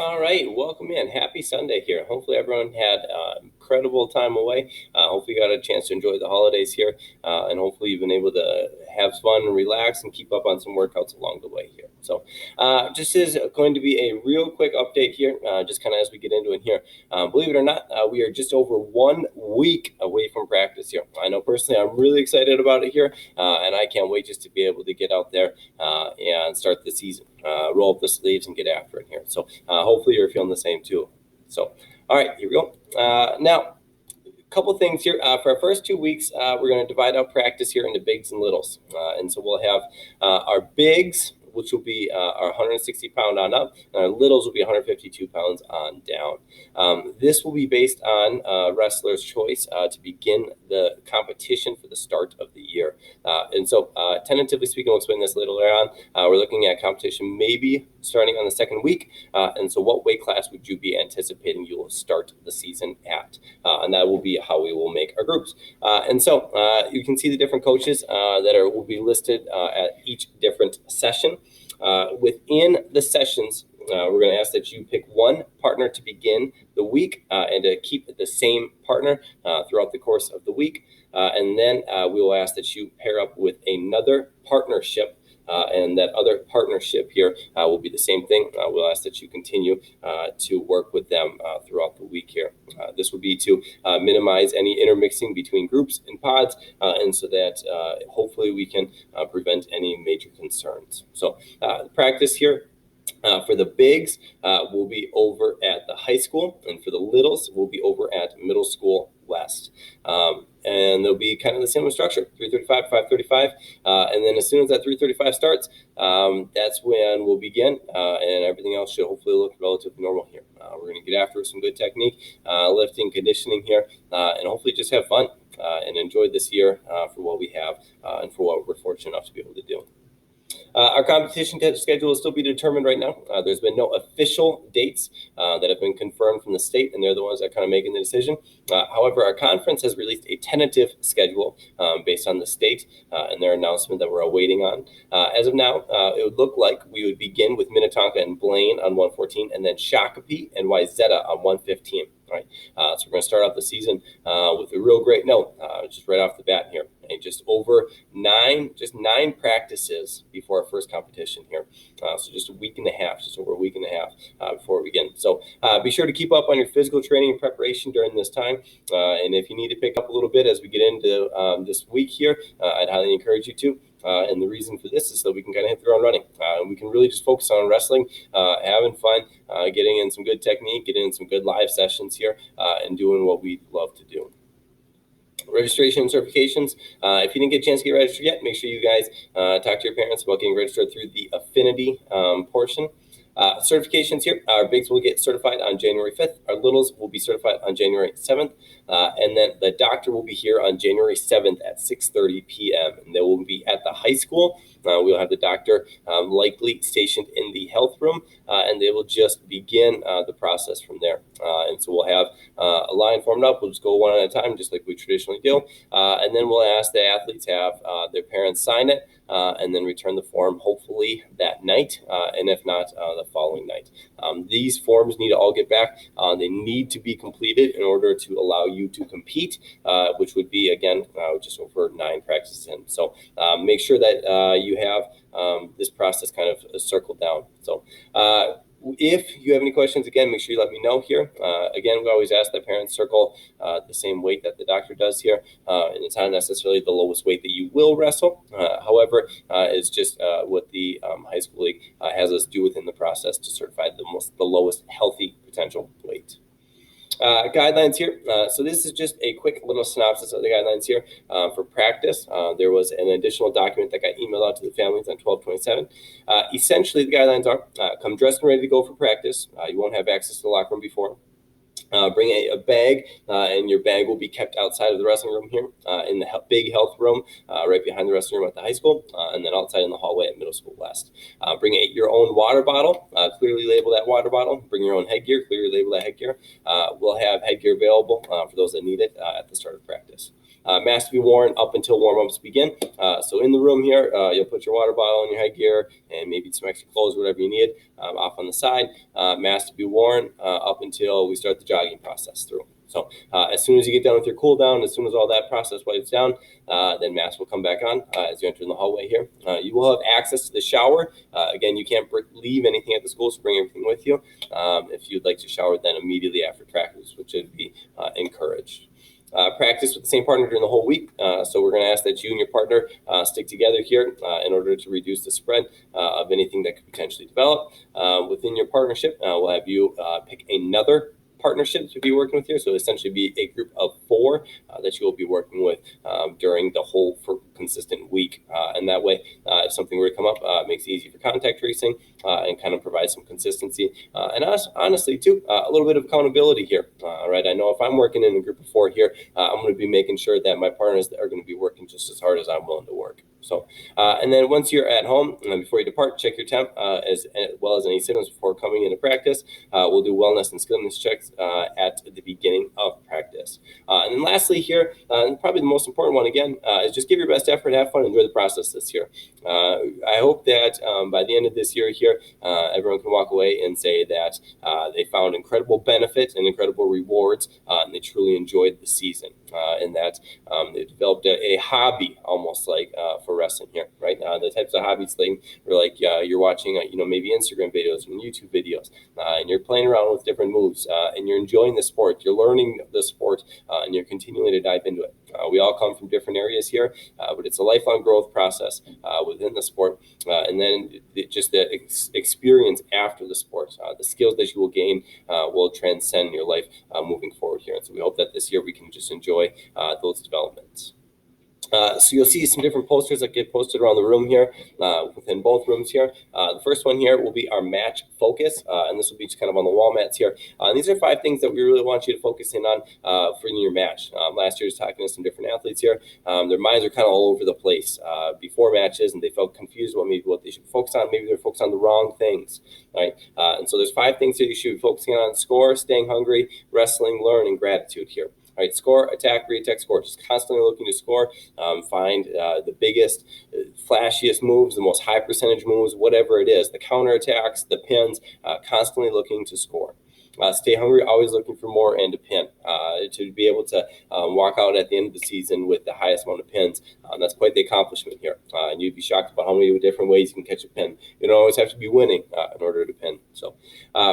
All right, welcome in. Happy Sunday here. Hopefully, everyone had an incredible time away. Hopefully, you got a chance to enjoy the holidays here, and hopefully, you've been able to have fun and relax and keep up on some workouts along the way here. So, just is going to be a real quick update here, just kind of as we get into it here. Believe it or not, we are just over 1 week away from practice here. I know personally, I'm really excited about it here, and I can't wait just to be able to get out there and start the season. Roll up the sleeves and get after it here. So hopefully you're feeling the same too. So, all right, here we go. Now, a couple things here. For our first 2 weeks, we're going to divide up practice here into bigs and littles. And so we'll have our bigs, which will be our 160-pound on up, and our littles will be 152 pounds on down. This will be based on wrestler's choice to begin the competition for the start of the year. And so, tentatively speaking, we'll explain this a little later on. We're looking at competition maybe starting on the second week. And so, what weight class would you be anticipating you will start the season at? And that will be how we will make our groups. And so, you can see the different coaches that will be listed at each different session. Within the sessions, we're going to ask that you pick one partner to begin the week and to keep the same partner throughout the course of the week. And then we will ask that you pair up with another partnership. And that other partnership here will be the same thing. We'll ask that you continue to work with them throughout the week here. This would be to minimize any intermixing between groups and pods, and so that hopefully we can prevent any major concerns. So practice here. For the bigs, we'll be over at the high school, and for the littles, we'll be over at middle school west. And there'll be kind of the similar structure, 3:35, 5:35, and then as soon as that 3:35 starts, that's when we'll begin, and everything else should hopefully look relatively normal here. We're going to get after some good technique, lifting, conditioning here, and hopefully just have fun and enjoy this year for what we have and for what we're fortunate enough to be able to do. Our competition schedule will still be determined right now. There's been no official dates that have been confirmed from the state, and they're the ones that are kind of making the decision. However, our conference has released a tentative schedule based on the state and their announcement that we're awaiting on. As of now, it would look like we would begin with Minnetonka and Blaine on 114, and then Shakopee and Wayzata on 115. Right. So we're going to start out the season with a real great note, just right off the bat here. And just over nine practices before our first competition here. So just a week and a half, just over a week and a half before we begin. So be sure to keep up on your physical training and preparation during this time. And if you need to pick up a little bit as we get into this week here, I'd highly encourage you to. And the reason for this is so we can kind of hit the ground running. We can really just focus on wrestling, having fun, getting in some good technique, getting in some good live sessions here, and doing what we love to do. Registration and certifications. If you didn't get a chance to get registered yet, make sure you guys talk to your parents about getting registered through the Affinity portion. Certifications here. Our bigs will get certified on January 5th. Our littles will be certified on January 7th. And then the doctor will be here on January 7th at 6:30 p.m. And they will be at the high school. We'll have the doctor likely stationed in the health room, and they will just begin the process from there. And so we'll have a line formed up. We'll just go one at a time, just like we traditionally do. And then we'll ask the athletes have their parents sign it, and then return the form hopefully that night, and if not, the following night. These forms need to all get back. They need to be completed in order to allow you to compete, which would be, again, just over 9 practices in. So make sure that you have this process kind of circled down. So if you have any questions, again, make sure you let me know here. Again, we always ask that parents circle the same weight that the doctor does here. And it's not necessarily the lowest weight that you will wrestle. However, it's just what the high school league has us do within the process to certify the lowest healthy potential weight. Guidelines here. So this is just a quick little synopsis of the guidelines here for practice. There was an additional document that got emailed out to the families on 12/27. Essentially, the guidelines are come dressed and ready to go for practice. You won't have access to the locker room before. Bring a bag, and your bag will be kept outside of the wrestling room here in the big health room right behind the wrestling room at the high school, and then outside in the hallway at middle school west. Bring your own water bottle, clearly label that water bottle. Bring your own headgear, clearly label that headgear. We'll have headgear available for those that need it at the start of practice. Mask to be worn up until warm-ups begin. So in the room here, you'll put your water bottle in your headgear and maybe some extra clothes, whatever you need, off on the side. Mask to be worn up until we start the jogging process through. So as soon as you get done with your cool down, as soon as all that process wipes down, then mask will come back on as you enter in the hallway here. You will have access to the shower. Again, you can't leave anything at the school, so bring everything with you. If you'd like to shower then immediately after practice, which would be encouraged. Practice with the same partner during the whole week. So we're going to ask that you and your partner stick together here in order to reduce the spread of anything that could potentially develop. Within your partnership, we'll have you pick another partnership to be working with here. So essentially be a group of 4 that you will be working with during the whole consistent week. And that way, if something were to come up, it makes it easy for contact tracing and kind of provide some consistency. And honestly, too, a little bit of accountability here. Right? I know if I'm working in a group of 4 here, I'm going to be making sure that my partners are going to be working just as hard as I'm willing to work. So, and then once you're at home, before you depart, check your temp as well as any symptoms before coming into practice. We'll do wellness and skillness checks at the beginning of practice. And then lastly here, and probably the most important one again, is just give your best effort, have fun, enjoy the process this year. I hope that by the end of this year here, everyone can walk away and say that they found incredible benefits and incredible rewards, and they truly enjoyed the season, and that they developed a hobby almost like for wrestling here, right? The types of hobbies like you're watching, maybe Instagram videos and YouTube videos, and you're playing around with different moves, and you're enjoying the sport, you're learning the sport, and you're continuing to dive into it. We all come from different areas here, but it's a lifelong growth process within the sport, and then just the experience after the sport, the skills that you will gain will transcend your life moving forward here. And so we hope that this year we can just enjoy those developments. So you'll see some different posters that get posted around the room here, within both rooms here. The first one here will be our match focus, and this will be just kind of on the wall mats here. And these are 5 things that we really want you to focus in on for your match. Last year I was talking to some different athletes here. Their minds are kind of all over the place before matches, and they felt confused about maybe what they should focus on. Maybe they're focused on the wrong things, right? And so there's 5 things that you should be focusing on: score, staying hungry, wrestling, learn, and gratitude here. All right, score, attack, re-attack, score. Just constantly looking to score. Find the biggest, flashiest moves, the most high percentage moves, whatever it is. The counterattacks, the pins, constantly looking to score. Stay hungry, always looking for more and to pin. To be able to walk out at the end of the season with the highest amount of pins, that's quite the accomplishment here. And you'd be shocked about how many different ways you can catch a pin. You don't always have to be winning in order to pin. So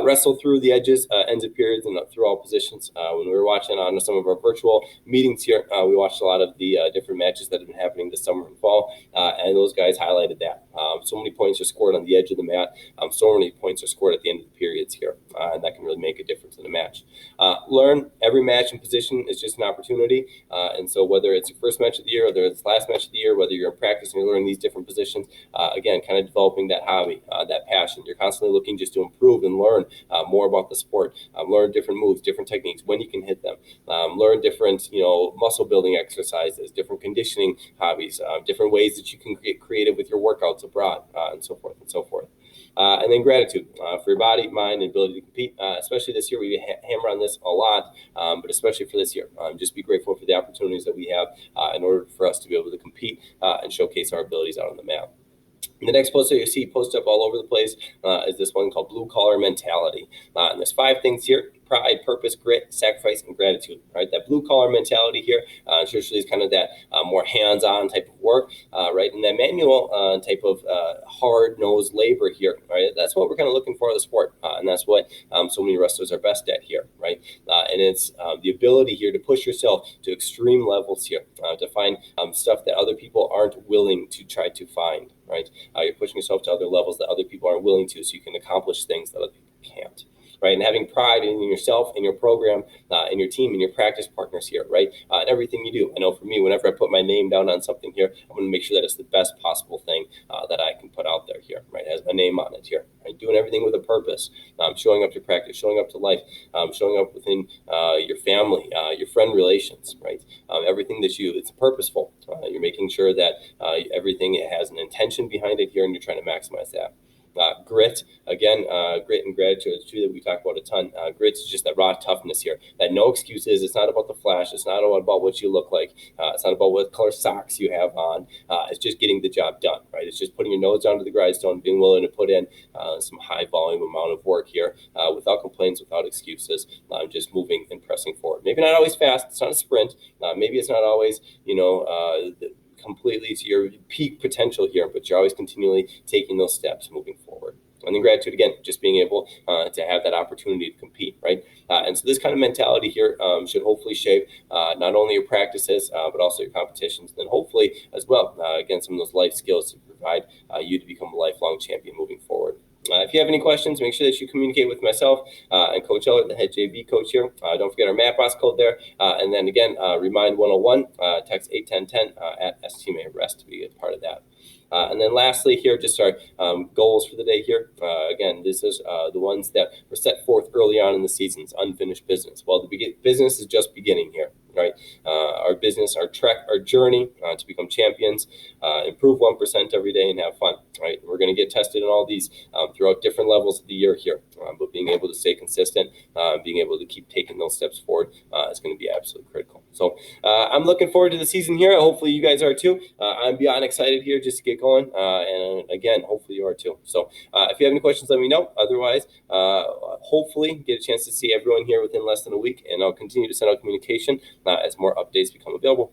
wrestle through the edges, ends of periods, and through all positions. When we were watching on some of our virtual meetings here, we watched a lot of the different matches that have been happening this summer and fall, and those guys highlighted that. So many points are scored on the edge of the mat. So many points are scored at the end of the periods here, and that can really make a difference in a match. Learn. Every match and position is just an opportunity, and so whether it's your first match of the year, whether it's last match of the year, whether you're in practice and you're learning these different positions, again, kind of developing that hobby, that passion. You're constantly looking just to improve and learn more about the sport, learn different moves, different techniques, when you can hit them, learn different, muscle building exercises, different conditioning hobbies, different ways that you can get creative with your workouts abroad, and so forth and so forth. And then gratitude for your body, mind, and ability to compete. Especially this year, we hammer on this a lot, but especially for this year. Just be grateful for the opportunities that we have in order for us to be able to compete and showcase our abilities out on the mat. The next poster you see posted up all over the place is this one called Blue Collar Mentality. And there's 5 things here: pride, purpose, grit, sacrifice, and gratitude. Right, that blue collar mentality here usually is kind of that more hands-on type of work, right? And that manual type of hard-nosed labor here, right? That's what we're kind of looking for in the sport, and that's what so many wrestlers are best at here, right? And it's the ability here to push yourself to extreme levels here, to find stuff that other people aren't willing to try to find, right? You're pushing yourself to other levels that other people aren't willing to, so you can accomplish things that other people can't. Right, and having pride in yourself, in your program, in your team, in your practice partners here, right, and everything you do. I know for me, whenever I put my name down on something here, I'm going to make sure that it's the best possible thing that I can put out there here, right, it has my name on it here, right, doing everything with a purpose, showing up to practice, showing up to life, showing up within your family, your friend relations, right, everything that it's purposeful. You're making sure that everything has an intention behind it here, and you're trying to maximize that. Grit, again, grit and gratitude is true that we talk about a ton. Grit's just that raw toughness here, that no excuses. It's not about the flash. It's not about what you look like. It's not about what color socks you have on. It's just getting the job done, right? It's just putting your nose down to the grindstone, being willing to put in some high volume amount of work here without complaints, without excuses, just moving and pressing forward. Maybe not always fast. It's not a sprint. Maybe it's not always, completely to your peak potential here, but you're always continually taking those steps moving forward. And then gratitude, again, just being able to have that opportunity to compete, right? And so this kind of mentality here should hopefully shape not only your practices, but also your competitions, and then hopefully as well, again, some of those life skills to provide you to become a lifelong champion moving forward. If you have any questions, make sure that you communicate with myself and Coach Eller, the head JV coach here. Don't forget our MapBoss code there. And then again, Remind 101, text 81010 at STMA to be a part of that. And then lastly here, just our goals for the day here. Again, this is the ones that were set forth early on in the season's unfinished business. Well, the business is just beginning here, right? Our business, our trek, our journey to become champions, improve 1% every day and have fun, right? We're going to get tested in all these throughout different levels of the year here, but being able to stay consistent, being able to keep taking those steps forward is going to be absolutely critical. So I'm looking forward to the season here. Hopefully you guys are too. I'm beyond excited here just to get going. And again, hopefully you are too. So if you have any questions, let me know. Otherwise, hopefully get a chance to see everyone here within less than a week, and I'll continue to send out communication as more updates become available.